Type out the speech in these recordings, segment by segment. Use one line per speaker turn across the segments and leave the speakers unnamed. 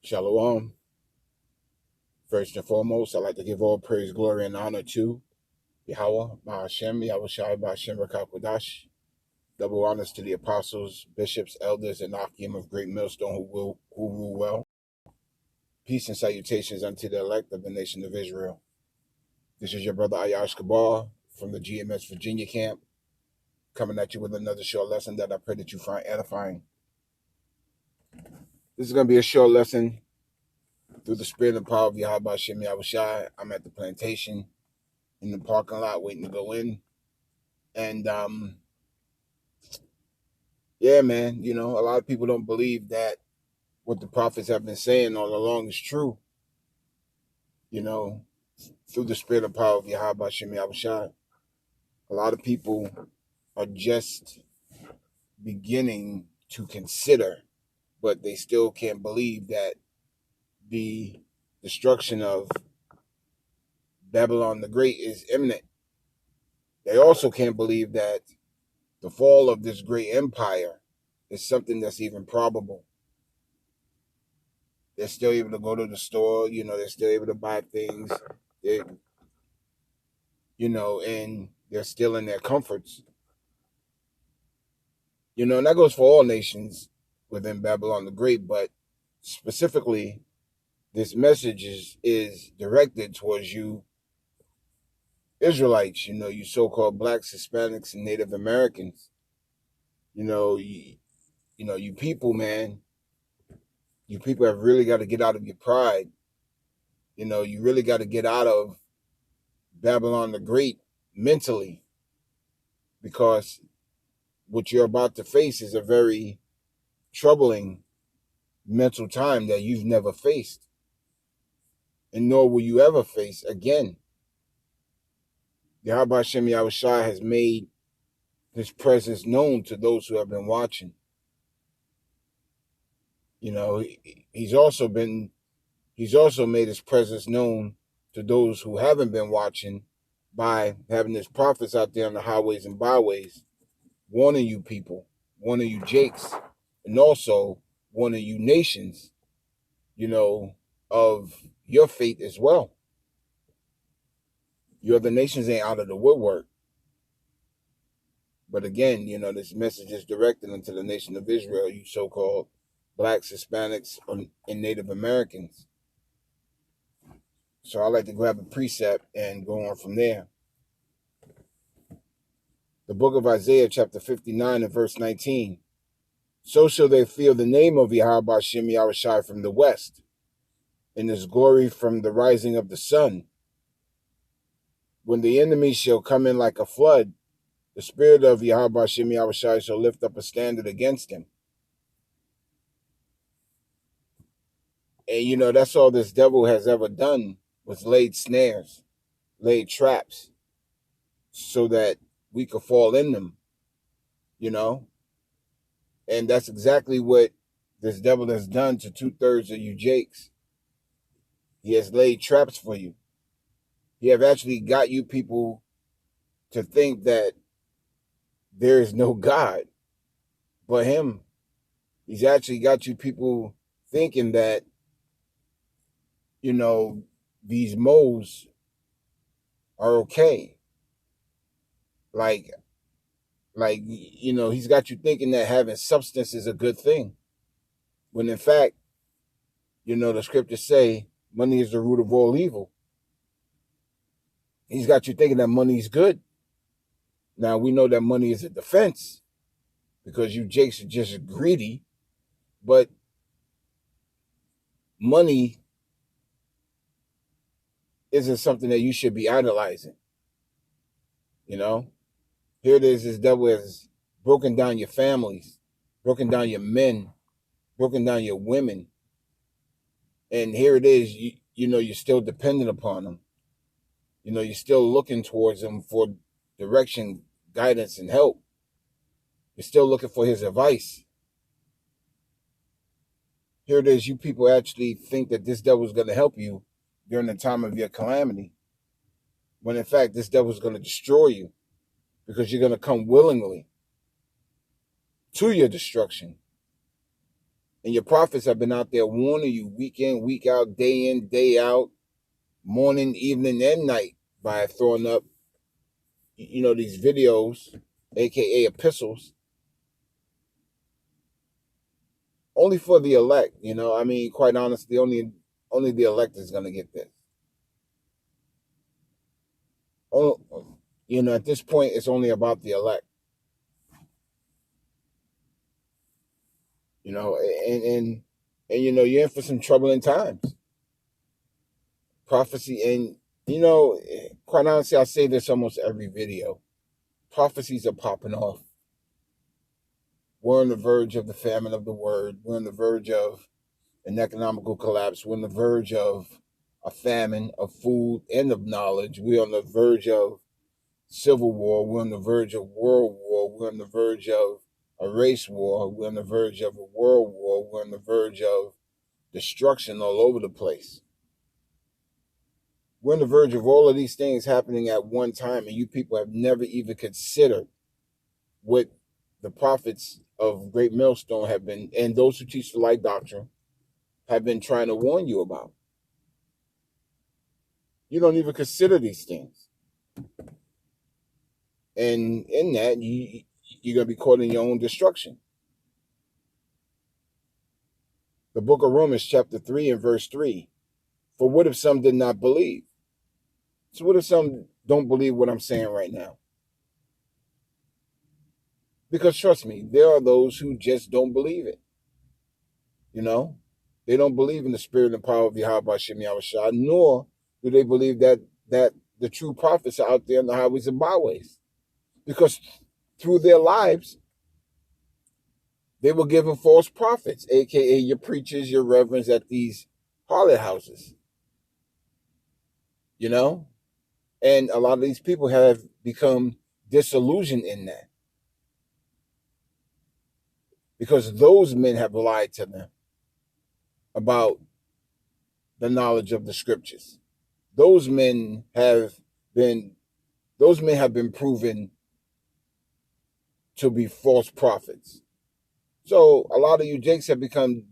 Shalom. First and foremost, I'd like to give all praise, glory, and honor to Yahweh, Ma'ashem, Yahweh Shai, Ba'ashem, Rakakwadash. Double honors to the apostles, bishops, elders, and Akim of Great Millstone who rule well. Peace and salutations unto the elect of the nation of Israel. This is your brother Ayash Kabar from the GMS Virginia camp, coming at you with another short lesson that I pray that you find edifying. This is going to be a short lesson through the spirit and power of Yahweh Ba'ashem, Yahweh Shai. I'm at the plantation in the parking lot waiting to go in. And yeah, man, a lot of people don't believe that what the prophets have been saying all along is true. Through the spirit and power of Yahweh Ba'ashem Yahweh Shai. A lot of people are just beginning to consider, but they still can't believe that the destruction of Babylon the Great is imminent. They also can't believe that the fall of this great empire is something that's even probable. They're still able to go to the store, they're still able to buy things, and they're still in their comforts. And that goes for all nations within Babylon the Great, but specifically, this message is directed towards you Israelites, you so-called blacks, Hispanics, and Native Americans. You people, man, you people have really got to get out of your pride. You really got to get out of Babylon the Great mentally, because what you're about to face is a very troubling mental time that you've never faced, and nor will you ever face again. Yahweh Hashem Yahweh Shai has made his presence known to those who have been watching. He's also made his presence known to those who haven't been watching by having his prophets out there on the highways and byways, warning you people, warning you Jakes, and also warning you nations, of your fate as well. Your other nations ain't out of the woodwork. But again, this message is directed into the nation of Israel, you so-called blacks, Hispanics, and Native Americans. So I like to grab a precept and go on from there. The book of Isaiah, chapter 59 and verse 19. So shall they fear the name of Yahweh Ba'ashem Yahweh Shai from the west, and his glory from the rising of the sun. When the enemy shall come in like a flood, the spirit of Yahweh Ba'ashem Yahweh Shai shall lift up a standard against him. And that's all this devil has ever done, was laid snares, laid traps, so that we could fall in them, And that's exactly what this devil has done to 2/3 of you Jakes. He has laid traps for you. He have actually got you people to think that there is no God but him. He's actually got you people thinking that, these moles are okay. Like, he's got you thinking that having substance is a good thing. When in fact, the scriptures say money is the root of all evil. He's got you thinking that money is good. Now, we know that money is a defense because you Jakes are just greedy, but money isn't something that you should be idolizing. Here it is, this devil has broken down your families, broken down your men, broken down your women. And here it is, you're still dependent upon them. You're still looking towards him for direction, guidance, and help. You're still looking for his advice. Here it is, you people actually think that this devil is going to help you during the time of your calamity, when in fact this devil is going to destroy you, because you're going to come willingly to your destruction. And your prophets have been out there warning you week in, day out, morning, evening, and night by throwing up, these videos, aka epistles, only for the elect. I mean, quite honestly, only the elect is gonna get this. Oh, at this point, it's only about the elect. You're in for some troubling times. Prophecy, and quite honestly, I say this almost every video. Prophecies are popping off. We're on the verge of the famine of the word. We're on the verge of an economical collapse. We're on the verge of a famine of food and of knowledge. We're on the verge of civil war. We're on the verge of world war. We're on the verge of a race war. We're on the verge of a world war. We're on the verge of destruction all over the place. We're on the verge of all of these things happening at one time, and you people have never even considered what the prophets of Great Millstone have been, and those who teach the light doctrine have been trying to warn you about. You don't even consider these things. And in that, you're going to be caught in your own destruction. The book of Romans, chapter 3 and verse 3. For what if some did not believe? So what if some don't believe what I'm saying right now? Because trust me, there are those who just don't believe it. They don't believe in the spirit and power of Yahweh Hashem Yahushua, nor do they believe that the true prophets are out there in the highways and byways. Because through their lives, they were given false prophets, aka your preachers, your reverends at these harlot houses. And a lot of these people have become disillusioned in that. Because those men have lied to them about the knowledge of the scriptures. Those men have been proven to be false prophets. So a lot of you jakes have become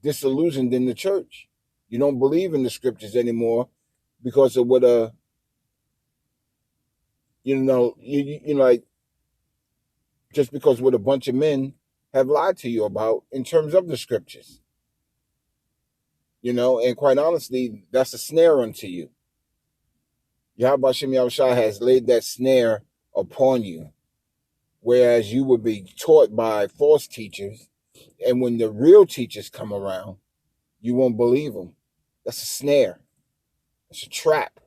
disillusioned in the church. You don't believe in the scriptures anymore because of what just because what a bunch of men have lied to you about in terms of the scriptures. And quite honestly, that's a snare unto you. Yahweh Hashem Yahushua has laid that snare upon you, whereas you would be taught by false teachers, and when the real teachers come around, you won't believe them. That's a snare. It's a trap.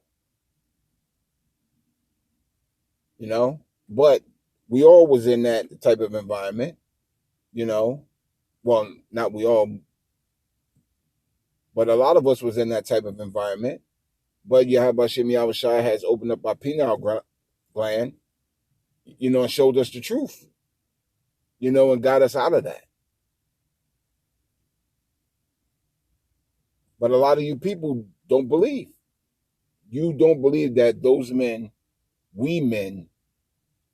But we all was in that type of environment, well, not we all, but a lot of us was in that type of environment. But Yahweh Hashem Yahushua has opened up our pineal gland, and showed us the truth, and got us out of that. But a lot of you people don't believe. You don't believe that those men, we men,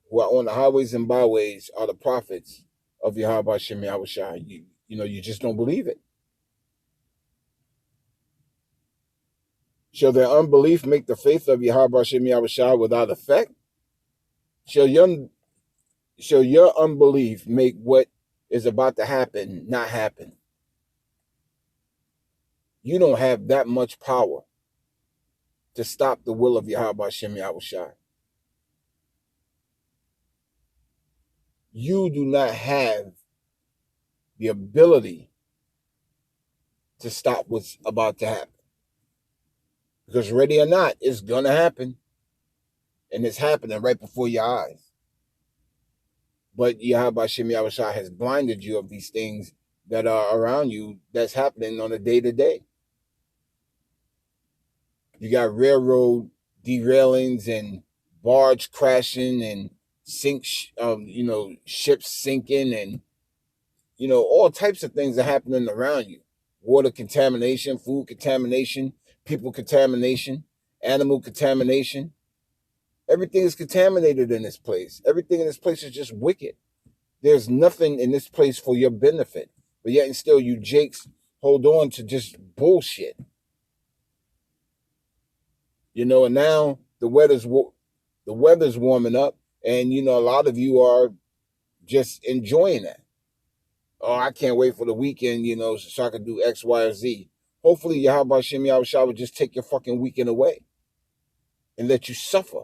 who are on the highways and byways are the prophets of Yahweh Hashem Yahushua. You just don't believe it. Shall their unbelief make the faith of Yahweh Hashem Yahushua without effect? Shall your unbelief make what is about to happen not happen? You don't have that much power to stop the will of Yahweh Hashem Yahushua. You do not have the ability to stop what's about to happen. Because ready or not, it's going to happen. And it's happening right before your eyes. But Yahweh Hashem Yahushua has blinded you of these things that are around you that's happening on a day-to-day. You got railroad derailings and barge crashing and ships sinking and, all types of things are happening around you. Water contamination, food contamination, people contamination, animal contamination. Everything is contaminated in this place. Everything in this place is just wicked. There's nothing in this place for your benefit, But yet and still, you jakes hold on to just bullshit. You know, and now the weather's warming up, and you know a lot of you are just enjoying that. Oh, I can't wait for the weekend, you know, so I can do X, Y, or Z. Hopefully, Yahweh Shem Yahweh would just take your fucking weekend away and let you suffer.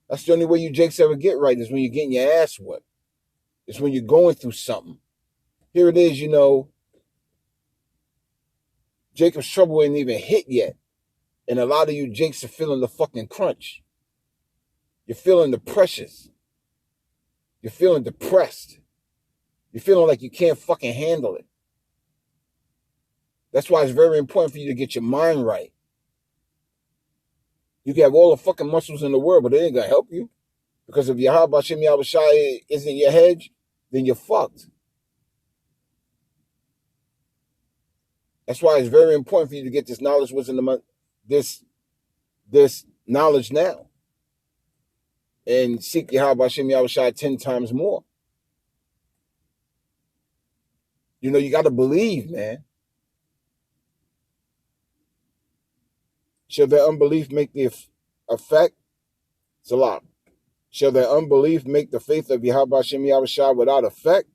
That's the only way you jakes ever get right, is when you're getting your ass whipped. It's when you're going through something. Here it is, you know, Jacob's trouble ain't even hit yet. And a lot of you jakes are feeling the fucking crunch. You're feeling the pressures. You're feeling depressed. You're feeling like you can't fucking handle it. That's why it's very important for you to get your mind right. You can have all the fucking muscles in the world, but it ain't gonna help you. Because if Yahweh Shem Yahweh Shai isn't your hedge, then you're fucked. That's why it's very important for you to get this knowledge, this knowledge now. And seek Yahweh Shem Yahweh Shai 10 times more. You know, you got to believe, man. Shall their unbelief make the effect? Salah. Shall their unbelief make the faith of Yahweh Shem Yahweh Shai without effect?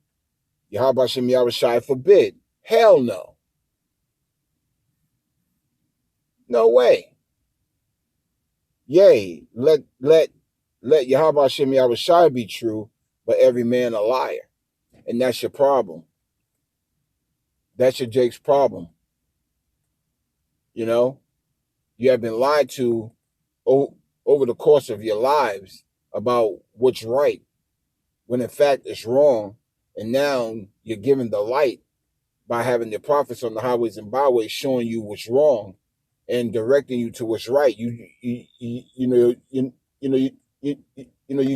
Yahweh Shem Yahweh Shai forbid. Hell no. No way. Yea, let Yahweh Shem Yahweh Shai be true, but every man a liar. And that's your problem. That's your Jake's problem. You know, you have been lied to over the course of your lives about what's right, when in fact it's wrong. And now you're given the light by having the prophets on the highways and byways showing you what's wrong and directing you to what's right. You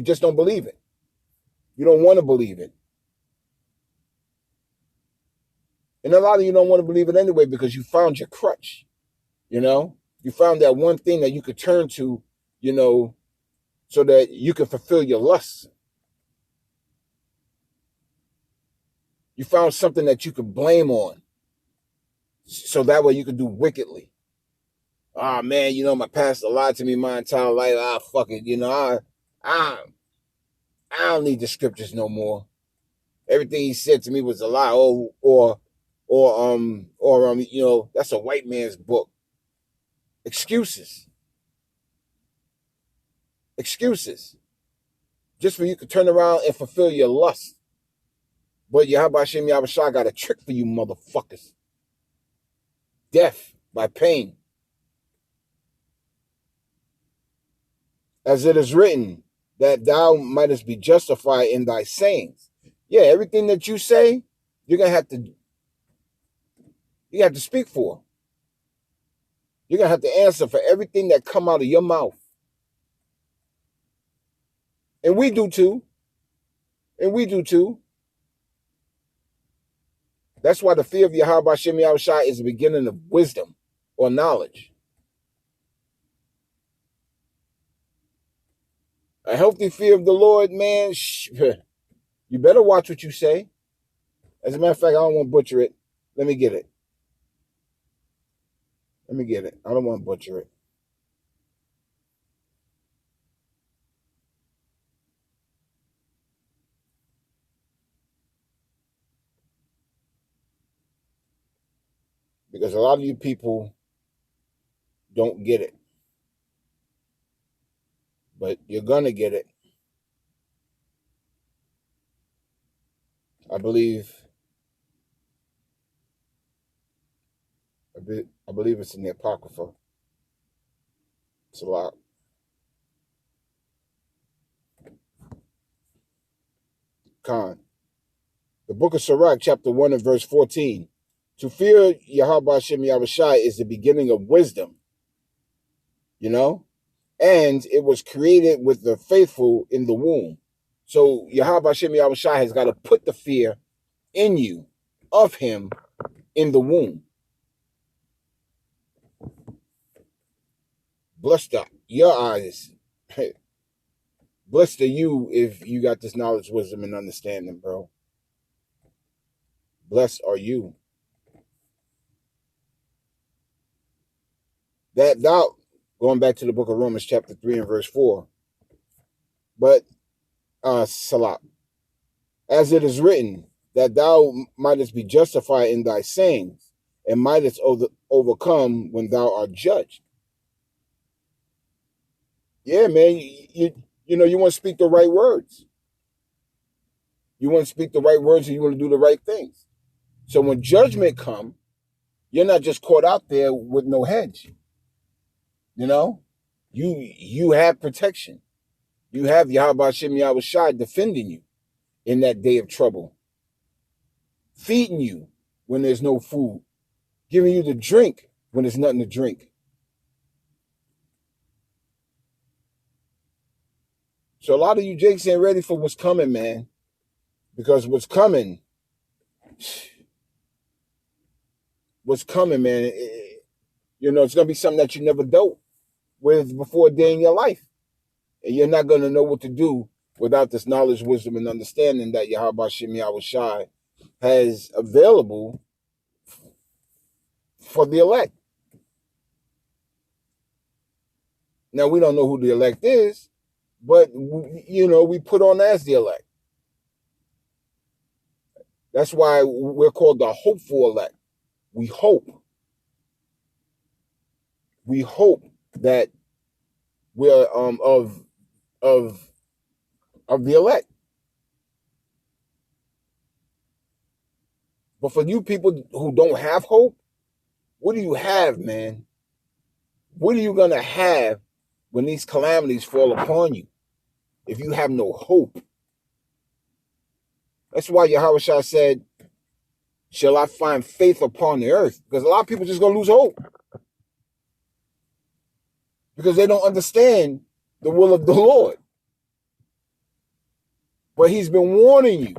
just don't believe it. You don't want to believe it. And a lot of you don't want to believe it anyway because you found your crutch. You know, you found that one thing that you could turn to, you know, so that you can fulfill your lusts. You found something that you could blame on, so that way you could do wickedly. Ah, man, you know, my pastor lied to me my entire life. Ah, fuck it. You know, I don't need the scriptures no more. Everything he said to me was a lie. You know, that's a white man's book. Excuses. Excuses. Just for you to turn around and fulfill your lust. But Yahweh Shem Yahweh Shai got a trick for you motherfuckers. Death by pain. As it is written, that thou mightest be justified in thy sayings. Yeah, everything that you say, you have to speak for. You're going to have to answer for everything that come out of your mouth. And we do too. That's why the fear of Yahweh Shem Yahweh Shai is the beginning of wisdom or knowledge. A healthy fear of the Lord, man, you better watch what you say. As a matter of fact, I don't want to butcher it. Let me get it. I don't want to butcher it. Because a lot of you people don't get it. But you're going to get it. I believe it's in the Apocrypha. It's a lot. Khan. The book of Sirach, chapter 1 and verse 14. To fear Yahweh Shem Yahweh Shai is the beginning of wisdom. You know? And it was created with the faithful in the womb. So Yahweh Shem Yahweh Shai has got to put the fear in you of him in the womb. Blessed up your eyes. Blessed are you if you got this knowledge, wisdom, and understanding, bro. Blessed are you. That thou, going back to the book of Romans, chapter 3 and verse 4. But, Salah, as it is written, that thou mightest be justified in thy sayings, and mightest overcome when thou art judged. Yeah, man, you know, you want to speak the right words. You want to speak the right words, and you want to do the right things. So when judgment come, you're not just caught out there with no hedge. You know, you have protection. You have Yahweh Shem Yahushai defending you in that day of trouble, feeding you when there's no food, giving you the drink when there's nothing to drink. So a lot of you Jakes ain't ready for what's coming, man, because what's coming, man, you know, it's going to be something that you never dealt with before a day in your life. And you're not going to know what to do without this knowledge, wisdom, and understanding that Yahweh Shem Yahushai has available for the elect. Now, we don't know who the elect is, but, you know, we put on as the elect. That's why we're called the hopeful elect. We hope. We hope that we're of the elect. But for you people who don't have hope, what do you have, man? What are you going to have when these calamities fall upon you if you have no hope? That's why Yahushua said, shall I find faith upon the earth? Because a lot of people just going to lose hope. Because they don't understand the will of the Lord. But he's been warning you.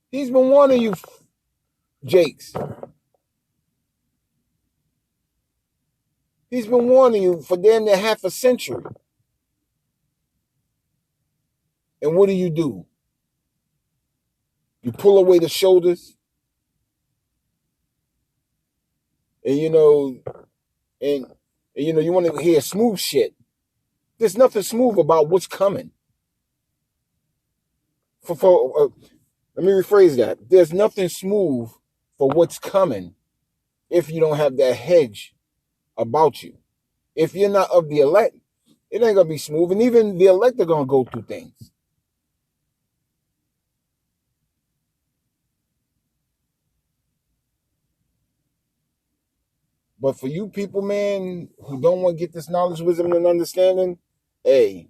He's been warning you, Jakes. He's been warning you for damn near half a century. And what do? You pull away the shoulders. And you know, you want to hear smooth shit. There's nothing smooth about what's coming. Let me rephrase that. There's nothing smooth for what's coming if you don't have that hedge about you. If you're not of the elect, it ain't going to be smooth. And even the elect are going to go through things. But for you people, man, who don't want to get this knowledge, wisdom, and understanding, hey,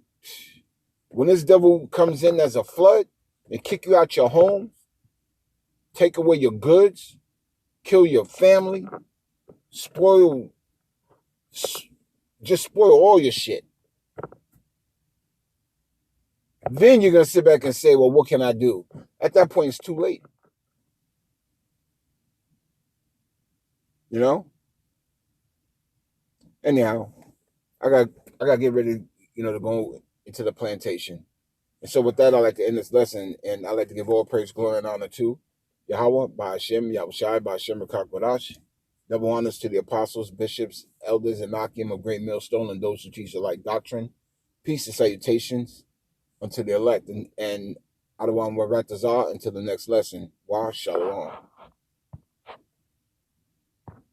when this devil comes in as a flood and kick you out your home, take away your goods, kill your family, just spoil all your shit. Then you're going to sit back and say, well, what can I do? At that point, it's too late. You know? Anyhow, I got to get ready, to go into the plantation. And so with that, I'd like to end this lesson, and I'd like to give all praise, glory, and honor to Yahweh, Ba'ashem, Yahushai, Ba'ashem, Rakak, double honors to the apostles, bishops, elders, and Akim of Great Millstone, and those who teach the like doctrine. Peace and salutations unto the elect, and Adawan Waratazar until the next lesson. Wa Shalom.